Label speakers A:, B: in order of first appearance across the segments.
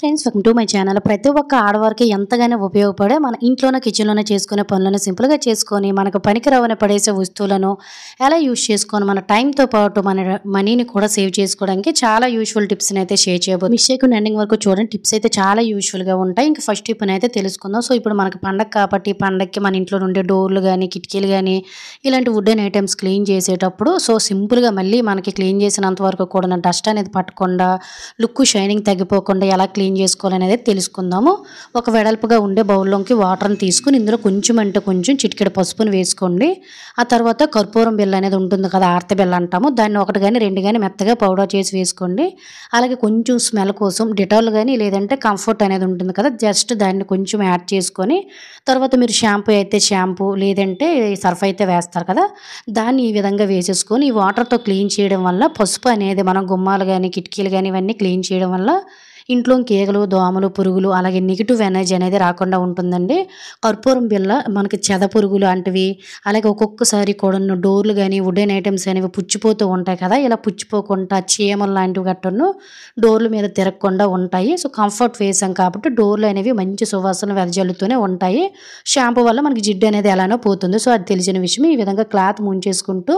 A: Friends welcome to my channel. ప్రతి ఒక్క ఆడవారికి ఎంతగానో ఉపయోగపడే మన ఇంట్లోనే కిచెన్లోనే చేసుకునే పనులను సింపుల్గా చేసుకొని మనకు పనికిరావని పడేసే వస్తువులను ఎలా యూజ్ చేసుకొని మన టైంతో పాటు మన మనీని కూడా సేవ్ చేసుకోవడానికి చాలా యూస్ఫుల్ టిప్స్ని అయితే షేర్ చేయబోతుంది. మిస్ చేయకుండా ఎండింగ్ వరకు చూడండి. టిప్స్ అయితే చాలా యూస్ఫుల్గా ఉంటాయి. ఇంకా ఫస్ట్ టిప్ అయితే తెలుసుకుందాం. సో ఇప్పుడు మనకి పండగ కాబట్టి పండగకి మన ఇంట్లో ఉండే డోర్లు కానీ కిటికీలు కానీ ఇలాంటి వుడెన్ ఐటమ్స్ క్లీన్ చేసేటప్పుడు సో సింపుల్గా మళ్ళీ మనకి క్లీన్ చేసినంత వరకు కూడా డస్ట్ అనేది పట్టకుండా లుక్ షైనింగ్ తగ్గిపోకుండా ఎలా క్లీన్ చేసుకోవాలనేది తెలుసుకుందాము. ఒక వెడల్పుగా ఉండే బౌల్లోకి వాటర్ని తీసుకుని ఇందులో కొంచెం అంటే కొంచెం చిటికెడు పసుపుని వేసుకోండి. ఆ తర్వాత కర్పూరం బిళ్ళ అనేది ఉంటుంది కదా, ఆర్త బిళ్ళ అంటాము, దాన్ని ఒకటి కానీ రెండు కానీ మెత్తగా పౌడర్ చేసి వేసుకోండి. అలాగే కొంచెం స్మెల్ కోసం డిటాల్ కానీ లేదంటే కంఫర్ట్ అనేది ఉంటుంది కదా, జస్ట్ దాన్ని కొంచెం యాడ్ చేసుకొని తర్వాత మీరు షాంపూ అయితే షాంపూ లేదంటే సర్ఫ్ అయితే వేస్తారు కదా, దాన్ని ఈ విధంగా వేసేసుకొని ఈ వాటర్తో క్లీన్ చేయడం వల్ల పసుపు అనేది మనం గుమ్మాలు కానీ కిటికీలు కానీ ఇవన్నీ క్లీన్ చేయడం వల్ల ఇంట్లోకి ఈగలు దోమలు పురుగులు అలాగే నెగిటివ్ ఎనర్జీ అనేది రాకుండా ఉంటుందండి. కర్పూరం బిళ్ళ మనకి చెద పురుగులు లాంటివి అలాగే ఒక్కొక్కసారి కూడా డోర్లు కానీ వుడెన్ ఐటమ్స్ అనేవి పుచ్చిపోతూ ఉంటాయి కదా, ఇలా పుచ్చిపోకుండా చీమలు లాంటివి గట్టను డోర్ల మీద తిరగకుండా ఉంటాయి. సో కంఫర్ట్ వేసాం కాబట్టి డోర్లు అనేవి మంచి సువాసన వెదజల్లుతూనే ఉంటాయి. షాంపూ వల్ల మనకి జిడ్డు అనేది ఎలానో పోతుంది. సో అది తెలిసిన విషయం. ఈ విధంగా క్లాత్ ముంచేసుకుంటూ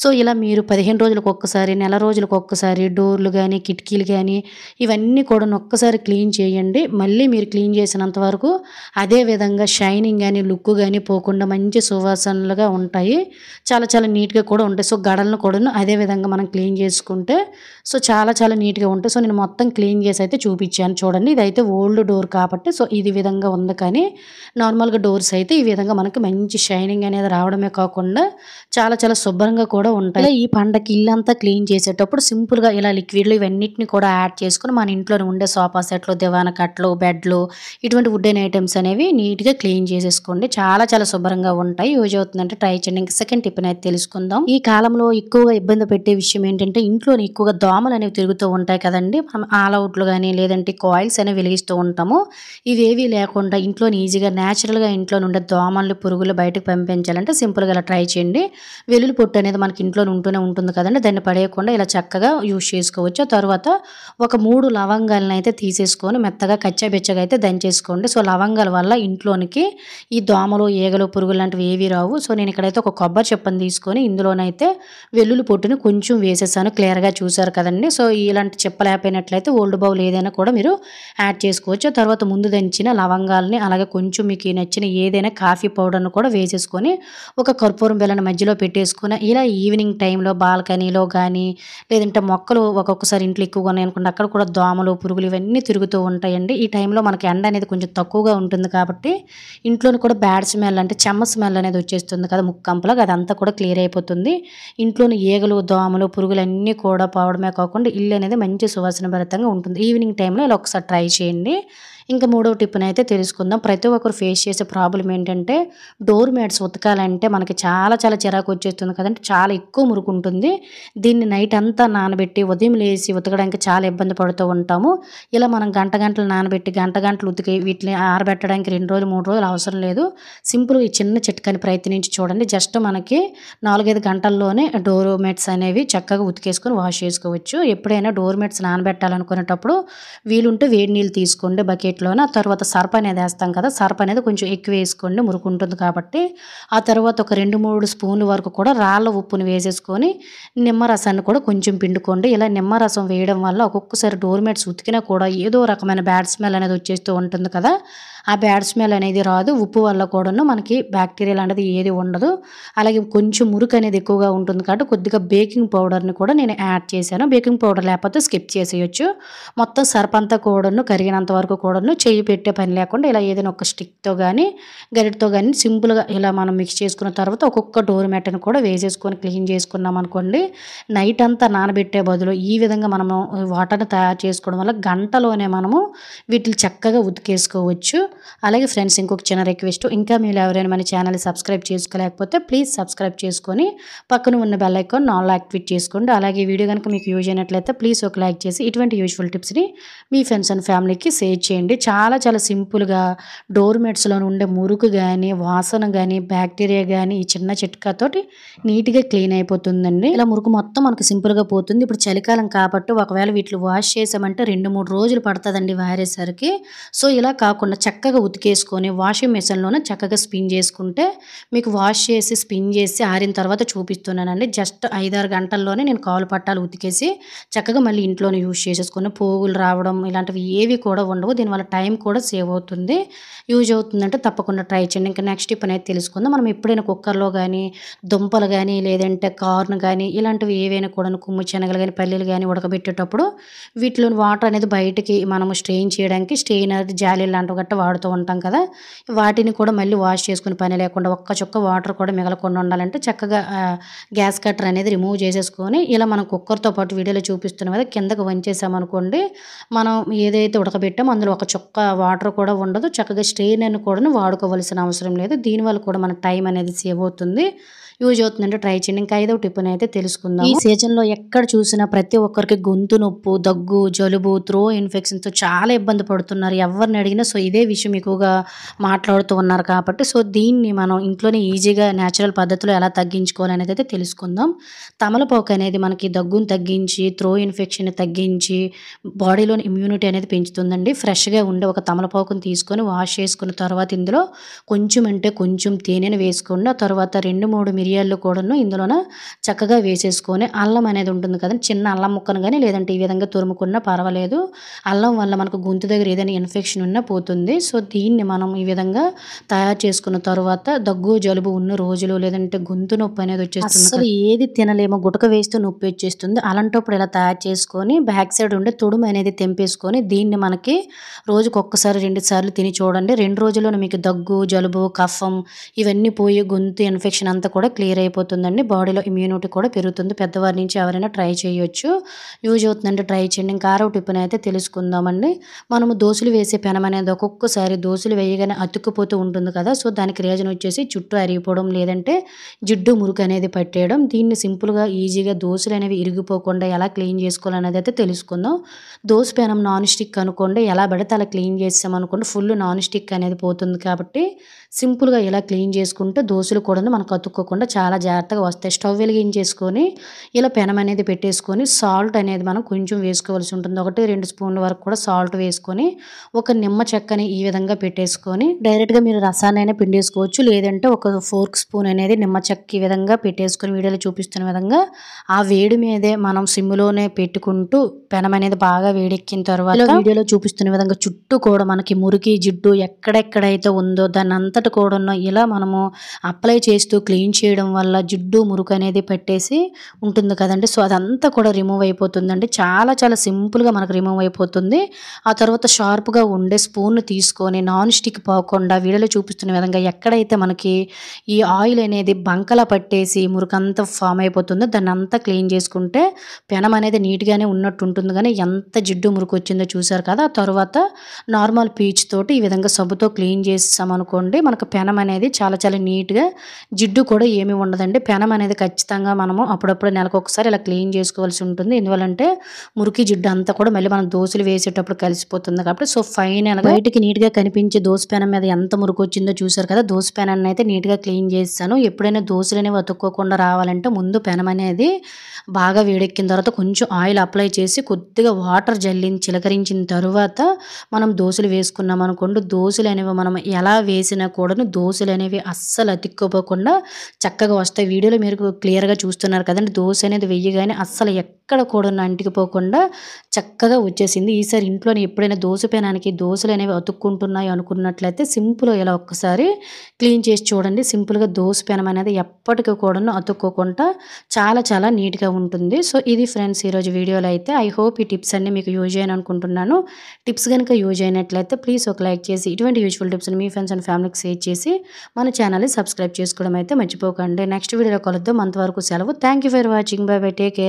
A: సో ఇలా మీరు 15 రోజులకు ఒక్కసారి నెల రోజులకు ఒక్కసారి డోర్లు కానీ కిటికీలు కానీ ఇవన్నీ కూడా ఒక్కసారి క్లీన్ చేయండి. మళ్ళీ మీరు క్లీన్ చేసినంత వరకు అదే విధంగా షైనింగ్ కానీ లుక్ కానీ పోకుండా మంచి సువాసనలుగా ఉంటాయి. చాలా చాలా నీట్గా కూడా ఉంటాయి. సో గడలను కూడా అదే విధంగా మనం క్లీన్ చేసుకుంటే సో చాలా చాలా నీట్గా ఉంటాయి. సో నేను మొత్తం క్లీన్ చేసి అయితే చూపించాను చూడండి. ఇదైతే ఓల్డ్ డోర్ కాబట్టి సో ఇది విధంగా ఉంది, కానీ నార్మల్గా డోర్స్ అయితే ఈ విధంగా మనకి మంచి షైనింగ్ అనేది రావడమే కాకుండా చాలా చాలా శుభ్రంగా కూడా ఉంటాయి. ఈ పండగకి ఇల్లంతా క్లీన్ చేసేటప్పుడు సింపుల్గా ఇలా లిక్విడ్లు ఇవన్నిటిని కూడా యాడ్ చేసుకుని మన ఇంట్లో ఉండే సోఫా సెట్లు దివాన కట్లు బెడ్లు ఇటువంటి వుడెన్ ఐటమ్స్ అనేవి నీట్గా క్లీన్ చేసేసుకోండి. చాలా చాలా శుభ్రంగా ఉంటాయి. యూజ్ అవుతుందంటే ట్రై చేయండి. ఇంకా సెకండ్ టిప్ అయితే తెలుసుకుందాం. ఈ కాలంలో ఎక్కువగా ఇబ్బంది పెట్టే విషయం ఏంటంటే ఇంట్లోని ఎక్కువగా దోమలు అనేవి తిరుగుతూ ఉంటాయి కదండి. మనం ఆల్ అవుట్లు కానీ లేదంటే కాయిల్స్ అనేవి వెలిగిస్తూ ఉంటాము. ఇవేవి లేకుండా ఇంట్లోని ఈజీగా న్యాచురల్గా ఇంట్లో ఉండే దోమలు పురుగులు బయటకు పంపించాలంటే సింపుల్గా ఇలా ట్రై చేయండి. వెల్లుల్లి పొట్టు అనేది మనకి ఇంట్లో ఉంటూనే ఉంటుంది కదండి, దాన్ని పడేయకుండా ఇలా చక్కగా యూజ్ చేసుకోవచ్చు. తర్వాత ఒక 3 లవంగాలను అయితే తీసేసుకొని మెత్తగా కచ్చాబెచ్చగా అయితే దంచేసుకోండి. సో లవంగాల వల్ల ఇంట్లోనికి ఈ దోమలు ఈగలు పురుగులు లాంటివి ఏవి రావు. సో నేను ఇక్కడైతే ఒక కొబ్బరి చెప్పని తీసుకొని ఇందులోనైతే వెల్లుల్లి పొట్టుని కొంచెం వేసేసాను. క్లియర్గా చూసారు కదండి. సో ఇలాంటి చెప్పలేకపోయినట్లయితే ఓల్డ్ బౌల్ ఏదైనా కూడా మీరు యాడ్ చేసుకోవచ్చు. తర్వాత ముందు దంచిన లవంగాలని అలాగే కొంచెం మీకు నచ్చిన ఏదైనా కాఫీ పౌడర్ను కూడా వేసేసుకొని ఒక కర్పూరం బిళ్ళని మధ్యలో పెట్టేసుకుని ఇలా ఈవినింగ్ టైంలో బాల్కనీలో కానీ లేదంటే మొక్కలు ఒక్కొక్కసారి ఇంట్లో ఎక్కువగా ఉన్నాయి అనుకుంటే అక్కడ కూడా దోమలు పురుగులు ఇవన్నీ తిరుగుతూ ఉంటాయండి. ఈ టైంలో మనకి ఎండ అనేది కొంచెం తక్కువగా ఉంటుంది కాబట్టి ఇంట్లోని కూడా బ్యాడ్ స్మెల్ అంటే చెమ్మ స్మెల్ అనేది వచ్చేస్తుంది కదా ముక్కంపలాగా, అదంతా కూడా క్లియర్ అయిపోతుంది. ఇంట్లోని ఈగలు దోమలు పురుగులు అన్నీ కూడా పోవడమే కాకుండా ఇల్లు అనేది మంచి సువాసన భరితంగా ఉంటుంది. ఈవినింగ్ టైంలో ఇలా ఒకసారి ట్రై చేయండి. ఇంకా మూడవ టిప్ని అయితే తెలుసుకుందాం. ప్రతి ఒక్కరు ఫేస్ చేసే ప్రాబ్లం ఏంటంటే డోర్ మ్యాట్స్ ఉతకాలంటే మనకి చాలా చాలా చిరాకు వచ్చేస్తుంది కదంటే, చాలా ఎక్కువ మురుకు ఉంటుంది. దీన్ని నైట్ అంతా నానబెట్టి ఉదయం లేసి ఉతకడానికి చాలా ఇబ్బంది పడుతూ ఉంటాము. ఇలా మనం గంటలు నానబెట్టి గంటలు ఉతికి వీటిని ఆరబెట్టడానికి 2 రోజులు 3 రోజులు అవసరం లేదు. సింపుల్ ఈ చిన్న చిట్కాని ప్రయత్నించి చూడండి. జస్ట్ మనకి 4-5 గంటల్లోనే డోర్ మ్యాట్స్ అనేవి చక్కగా ఉతికేసుకొని వాష్ చేసుకోవచ్చు. ఎప్పుడైనా డోర్ మ్యాట్స్ నానబెట్టాలనుకునేటప్పుడు వీలుంటే వేడి నీళ్ళు తీసుకోండి బకెట్లోన. తర్వాత సర్ఫ్ అనేది వేస్తాం కదా, సర్ఫ్ అనేది కొంచెం ఎక్కువ వేసుకోండి మురుకు ఉంటుంది కాబట్టి. ఆ తర్వాత ఒక 2-3 స్పూన్ల వరకు కూడా రాళ్ళ ఉప్పుని వేసేసుకొని నిమ్మరసాన్ని కూడా కొంచెం పిండుకోండి. ఇలా నిమ్మరసం వేయడం వల్ల ఒక్కొక్కసారి డోర్ మ్యాట్స్ ఉతికినా కూడా ఏదో రకమైన బ్యాడ్ స్మెల్ అనేది వచ్చేస్తూ ఉంటుంది కదా, ఆ బ్యాడ్ స్మెల్ అనేది రాదు. ఉప్పు వల్ల కూడాను మనకి బ్యాక్టీరియా లాంటిది ఏది ఉండదు. అలాగే కొంచెం మురుకు అనేది ఎక్కువగా ఉంటుంది కాబట్టి కొద్దిగా బేకింగ్ పౌడర్ని కూడా నేను యాడ్ చేశాను. బేకింగ్ పౌడర్ లేకపోతే స్కిప్ చేసేయచ్చు. మొత్తం సర్ఫ్ అంతా కూడాను కరిగినంత వరకు కూడాను చెయ్యి పెట్టే పని లేకుండా ఇలా ఏదైనా ఒక స్టిక్తో కానీ గరిటతో కానీ సింపుల్గా ఇలా మనం మిక్స్ చేసుకున్న తర్వాత ఒక్కొక్క డోర్ మ్యాట్ని కూడా వేసేసుకొని క్లీన్ చేసుకున్నాం అనుకోండి, నైట్ అంతా నానబెట్టే బదులు ఈ విధంగా మనము వాటర్ని తయారు చేసుకోవడం వల్ల గంటలోనే మనము వీటిని చక్కగా ఉతికేసుకోవచ్చు. అలాగే ఫ్రెండ్స్ ఇంకొక చిన్న రిక్వెస్ట్, ఇంకా మీరు ఎవరైనా మన ఛానల్ సబ్స్క్రైబ్ చేసుకోలేకపోతే ప్లీజ్ సబ్స్క్రైబ్ చేసుకొని పక్కన ఉన్న బెల్ ఐకాన్ ఆల్ యాక్టివేట్ చేసుకోండి. అలాగే వీడియో కనుక మీకు యూజ్ అయినట్లయితే ప్లీజ్ ఒక లైక్ చేసి ఇటువంటి యూజ్ఫుల్ టిప్స్ని మీ ఫ్రెండ్స్ అండ్ ఫ్యామిలీకి షేర్ చేయండి. చాలా చాలా సింపుల్గా డోర్ మ్యాట్స్లో ఉండే మురుకు కానీ వాసన కానీ బ్యాక్టీరియా కానీ ఈ చిన్న చిట్కాతోటి నీట్గా క్లీన్ అయిపోతుందండి. ఇలా మురుకు మొత్తం మనకు సింపుల్గా పోతుంది. ఇప్పుడు చలికాలం కాబట్టి ఒకవేళ వీటిని వాష్ చేసామంటే 2-3 రోజులు పడుతుందండి వారేసరికి. సో ఇలా కాకుండా చక్కగా ఉతికేసుకొని వాషింగ్ మెషిన్లోనే చక్కగా స్పిన్ చేసుకుంటే మీకు వాష్ చేసి స్పిన్ చేసి ఆరిన తర్వాత చూపిస్తున్నానండి. జస్ట్ 5-6 గంటల్లోనే నేను కాలు పట్టాలు ఉతికేసి చక్కగా మళ్ళీ ఇంట్లోనే యూజ్ చేసేసుకుని పోగులు రావడం ఇలాంటివి ఏవి కూడా ఉండవు. దీనివల్ల టైం కూడా సేవ్ అవుతుంది. యూజ్ అవుతుందంటే తప్పకుండా ట్రై చేయండి. ఇంకా నెక్స్ట్ టిప్ అనేది తెలుసుకుందాం. మనం ఎప్పుడైనా కుక్కర్లో కానీ దుంపలు కానీ లేదంటే కార్న్ కానీ ఇలాంటివి ఏవైనా కూడా కొమ్ము శనగలు కానీ పల్లీలు కానీ ఉడకబెట్టేటప్పుడు వీటిలోని వాటర్ అనేది బయటికి మనము స్ట్రెయిన్ చేయడానికి స్ట్రెయినర్ జాలి లాంటివి గట్ట వాడుతూ ఉంటాం కదా. వాటిని కూడా మళ్ళీ వాష్ చేసుకుని పని లేకుండా ఒక్క చుక్క వాటర్ కూడా మిగలకుండా ఉండాలంటే చక్కగా గ్యాస్ కట్టర్ అనేది రిమూవ్ చేసేసుకొని ఇలా మనం కుక్కర్తో పాటు వీడియోలో చూపిస్తున్న కదా కిందకు వంచేసామనుకోండి, మనం ఏదైతే ఉడకబెట్టామో అందులో ఒక చుక్క వాటర్ కూడా ఉండదు. చక్కగా స్ట్రెయినర్ని కూడా వాడుకోవాల్సిన అవసరం లేదు. దీనివల్ల కూడా మన టైం అనేది సేవ్ అవుతుంది. యూజ్ అవుతుందంటే ట్రై చేయండి. ఇంకా 5వ టిప్ అయితే తెలుసుకుందాం. ఈ సీజన్లో ఎక్కడ చూసినా ప్రతి ఒక్కరికి గొంతు నొప్పు, దగ్గు, జలుబు, త్రో ఇన్ఫెక్షన్తో చాలా ఇబ్బంది పడుతున్నారు. ఎవరిని అడిగినా సో ఇదే విషయం ఎక్కువగా మాట్లాడుతూ ఉన్నారు కాబట్టి సో దీన్ని మనం ఇంట్లోనే ఈజీగా న్యాచురల్ పద్ధతిలో ఎలా తగ్గించుకోవాలి అనేది అయితే తెలుసుకుందాం. తమలపాకు అనేది మనకి దగ్గును తగ్గించి త్రో ఇన్ఫెక్షన్ తగ్గించి బాడీలోని ఇమ్యూనిటీ అనేది పెంచుతుందండి. ఫ్రెష్గా ఉండే ఒక తమలపాకుని తీసుకొని వాష్ చేసుకున్న తర్వాత ఇందులో కొంచెం అంటే కొంచెం తేనెను వేసుకోండి. ఆ తర్వాత 2-3 మిరియాలు కూడాను ఇందులోన చక్కగా వేసేసుకొని అల్లం అనేది ఉంటుంది కదండి, చిన్న అల్లం ముక్కను కానీ లేదంటే ఈ విధంగా తురుముకున్నా పర్వాలేదు. అల్లం వల్ల మనకు గొంతు దగ్గర ఏదైనా ఇన్ఫెక్షన్ ఉన్నా పోతుంది. సో దీన్ని మనం ఈ విధంగా తయారు చేసుకున్న తర్వాత దగ్గు జలుబు ఉన్న రోజులు లేదంటే గొంతు నొప్పి అనేది వచ్చేస్తుంది, అసలు ఏది తినలేమో గుటక వేస్తూ నొప్పి వచ్చేస్తుంది. అలాంటప్పుడు ఇలా తయారు చేసుకొని బ్యాక్ సైడ్ ఉండే తుడుము అనేది తెంపేసుకొని దీన్ని మనకి రోజుకు ఒక్కసారి 2 సార్లు తిని చూడండి. 2 రోజుల్లోనే మీకు దగ్గు జలుబు కఫం ఇవన్నీ పోయి గొంతు ఇన్ఫెక్షన్ అంతా కూడా క్లియర్ అయిపోతుందండి. బాడీలో ఇమ్యూనిటీ కూడా పెరుగుతుంది. పెద్దవారి నుంచి ఎవరైనా ట్రై చేయొచ్చు. యూజ్ అవుతుందంటే ట్రై చేయండి. ఇంకా 6వ టిప్ అయితే తెలుసుకుందామండి. మనము దోశలు వేసే పెనం అనేది ఒక్కొక్కసారి దోశలు వేయగానే అతుక్కుపోతూ ఉంటుంది కదా. సో దానికి రీజన్ వచ్చేసి చుట్టూ అరిగిపోవడం లేదంటే జిడ్డు మురుకు అనేది పట్టేయడం. దీన్ని సింపుల్గా ఈజీగా దోశలు అనేవి ఇరిగిపోకుండా ఎలా క్లీన్ చేసుకోవాలనేది అయితే తెలుసుకుందాం. దోశ పెనం నాన్ స్టిక్ అనుకోండి, ఎలా పడితే అలా క్లీన్ చేసామనుకోండి ఫుల్ నాన్ స్టిక్ అనేది పోతుంది. కాబట్టి సింపుల్గా ఇలా క్లీన్ చేసుకుంటే దోశలు కూడా మనకు అతుక్కోకుండా చాలా జాగ్రత్తగా వస్తాయి. స్టవ్ వెలిగించేసుకొని ఇలా పెనం అనేది పెట్టేసుకొని సాల్ట్ అనేది మనం కొంచెం వేసుకోవాల్సి ఉంటుంది. 1-2 స్పూన్ల వరకు కూడా సాల్ట్ వేసుకొని ఒక నిమ్మ చెక్కని ఈ విధంగా పెట్టేసుకొని డైరెక్ట్గా మీరు రసాన్నైనా పిండేసుకోవచ్చు. లేదంటే ఒక ఫోర్క్ స్పూన్ అనేది నిమ్మ చెక్క ఈ విధంగా పెట్టేసుకొని వీడియోలో చూపిస్తున్న విధంగా ఆ వేడి మీదే మనం సిమ్లోనే పెట్టుకుంటూ పెనం అనేది బాగా వేడెక్కిన తర్వాత వీడియోలో చూపిస్తున్న విధంగా చుట్టూ కూడా మనకి మురికి జిడ్డు ఎక్కడెక్కడైతే ఉందో దాన్ని అంతటి కూడా ఇలా మనము అప్లై చేస్తూ క్లీన్ చేయడం వల్ల జిడ్డు మురుకు అనేది పెట్టేసి ఉంటుంది కదండి. సో అదంతా కూడా రిమూవ్ అయిపోతుందండి. చాలా చాలా సింపుల్గా మనకు రిమూవ్ అయిపోతుంది. ఆ తర్వాత షార్ప్గా ఉండే స్పూన్ తీసుకొని నాన్ స్టిక్ పోకుండా వీడియోలో చూపిస్తున్న విధంగా ఎక్కడైతే మనకి ఈ ఆయిల్ అనేది బంకలా పట్టేసి మురుకంతా ఫామ్ అయిపోతుందో దాన్ని అంతా క్లీన్ చేసుకుంటే పెనం అనేది నీట్గానే ఉన్నట్టు ఉంటుంది. కానీ ఎంత జిడ్డు మురుకు వచ్చిందో చూసారు కదా. ఆ తర్వాత నార్మల్ పీచ్ తోటి ఈ విధంగా సబ్బుతో క్లీన్ చేసామనుకోండి మనకు పెనం అనేది చాలా చాలా నీట్గా జిడ్డు కూడా ఏమీ ఉండదండి. పెనం అనేది ఖచ్చితంగా మనము అప్పుడప్పుడు నెలకు ఒకసారి ఇలా క్లీన్ చేసుకోవాల్సి ఉంటుంది. ఎందువల్లంటే మురికి జిడ్డు అంతా కూడా మళ్ళీ మనం దోశలు వేసేటప్పుడు కలిసిపోతుంది కాబట్టి. సో ఫైనల్గా బయటికి నీట్గా కనిపించే దోశ పెనం మీద ఎంత మురికి వచ్చిందో చూసారు కదా. దోశ పెనాన్ని అయితే నీట్గా క్లీన్ చేస్తాను. ఎప్పుడైనా దోశలు అనేవి అతుక్కోకుండా రావాలంటే ముందు పెనం అనేది బాగా వేడెక్కిన తర్వాత కొంచెం ఆయిల్ అప్లై చేసి కొద్దిగా వాటర్ చిలకరించిన తర్వాత మనం దోశలు వేసుకున్నాం అనుకోండి, దోశలు అనేవి మనం ఎలా వేసినా కూడాను దోశలు అనేవి అస్సలు అతుక్కోపోకుండా చక్కగా వస్తాయి. వీడియోలో మీరు క్లియర్గా చూస్తున్నారు కదండి. దోశ అనేది వెయ్యగానే అస్సలు ఎక్కడ కూడా అంటికిపోకుండా చక్కగా వచ్చేసింది. ఈసారి ఇంట్లోనే ఎప్పుడైనా దోశ పెనానికి దోశలు అనేవి అతుక్కుంటున్నాయి అనుకున్నట్లయితే సింపుల్గా ఇలా ఒక్కసారి క్లీన్ చేసి చూడండి. సింపుల్గా దోశ పెనం అనేది ఎప్పటికీ కూడాను అతుక్కోకుండా చాలా చాలా నీట్గా ఉంటుంది. సో ఇది ఫ్రెండ్స్ ఈరోజు వీడియోలో అయితే. ఐ హోప్ ఈ టిప్స్ అన్ని మీకు యూజ్ అయ్యాను అనుకుంటున్నాను. టిప్స్ కనుక యూజ్ అయినట్లయితే ప్లీజ్ ఒక లైక్ చేసి ఇటువంటి యూజ్ఫుల్ టిప్స్ని మీ ఫ్రెండ్స్ అండ్ ఫ్యామిలీకి షేర్ చేసి మన ఛానల్ని సబ్స్క్రైబ్ చేసుకోవడం అయితే మర్చిపోకండి. నెక్స్ట్ వీడియోలో కలుద్దాం. అంతవరకు సెలవు. Thank you for watching. By by. Take care.